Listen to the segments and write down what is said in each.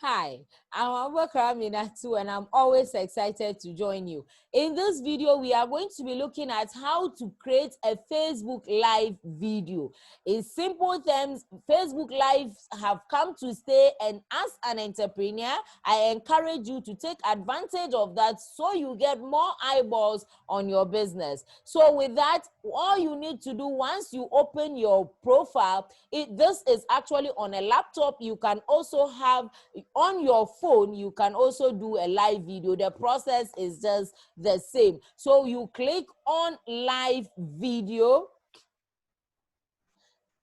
Hi, I'm Abubakar too, and I'm always excited to join you. In this video, we are going to be looking at how to create a Facebook Live video. In simple terms, Facebook Lives have come to stay, and as an entrepreneur, I encourage you to take advantage of that so you get more eyeballs on your business. So with that, all you need to do once you open your profile, this is actually on a laptop. You can also have on your phone, you can also do a live video. The process is just the same. So you click on live video,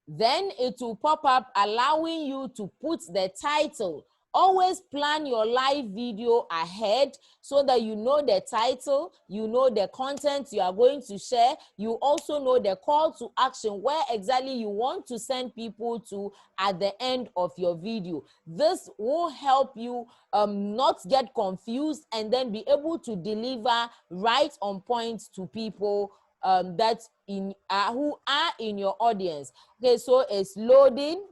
then it will pop up allowing you to put the title. Always plan your live video ahead so that you know the title, you know the content you are going to share, you also know the call to action, where exactly you want to send people to at the end of your video. This will help you not get confused and then be able to deliver right on point to people that who are in your audience. Okay, so it's loading.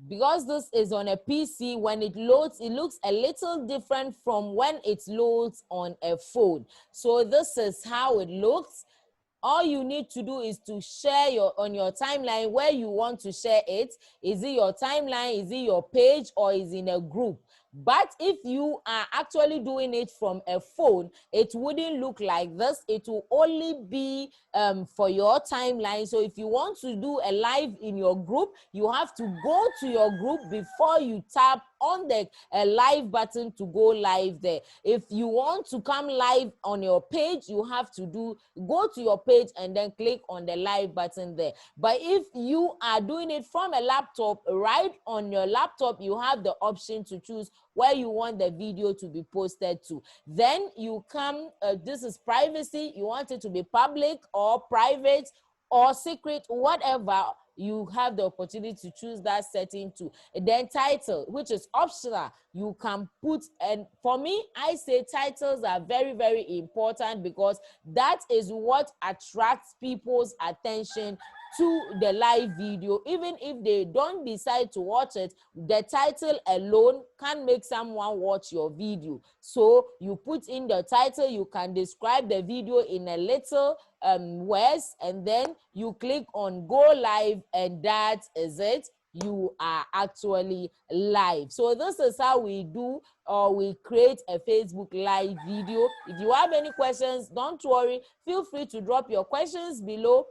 Because this is on a PC, when it loads, it looks a little different from when it loads on a phone. So this is how it looks. All you need to do is to share on your timeline where you want to share it. Is it your timeline? Is it your page? Or is it in a group? But if you are actually doing it from a phone, it wouldn't look like this. It will only be for your timeline. So if you want to do a live in your group, you have to go to your group before you tap on the live button to go live there. If you want to come live on your page, you have to go to your page and then click on the live button there. But if you are doing it from a laptop, right on your laptop, you have the option to choose where you want the video to be posted to. Then you come, this is privacy, you want it to be public or private or secret, whatever. You have the opportunity to choose that setting too. And then title, which is optional, you can put, and for me, I say titles are very, very important because that is what attracts people's attention to the live video. Even if they don't decide to watch it, the title alone can make someone watch your video. So you put in the title, you can describe the video in a little words, and then you click on go live, and that is it. You are actually live. So this is how we do, or we create a Facebook Live video. If you have any questions, don't worry, feel free to drop your questions below.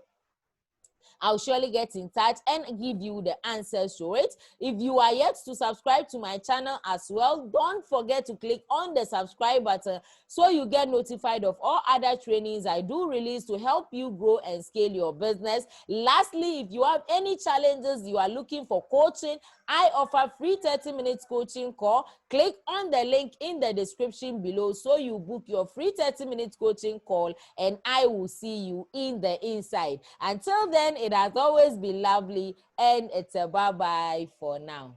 I'll surely get in touch and give you the answers to it. If you are yet to subscribe to my channel as well, don't forget to click on the subscribe button so you get notified of all other trainings I do release to help you grow and scale your business. Lastly, if you have any challenges, you are looking for coaching, I offer free 30 minutes coaching call. Click on the link in the description below so you book your free 30 minutes coaching call, and I will see you in the inside. Until then, it has always been lovely, and it's a bye-bye for now.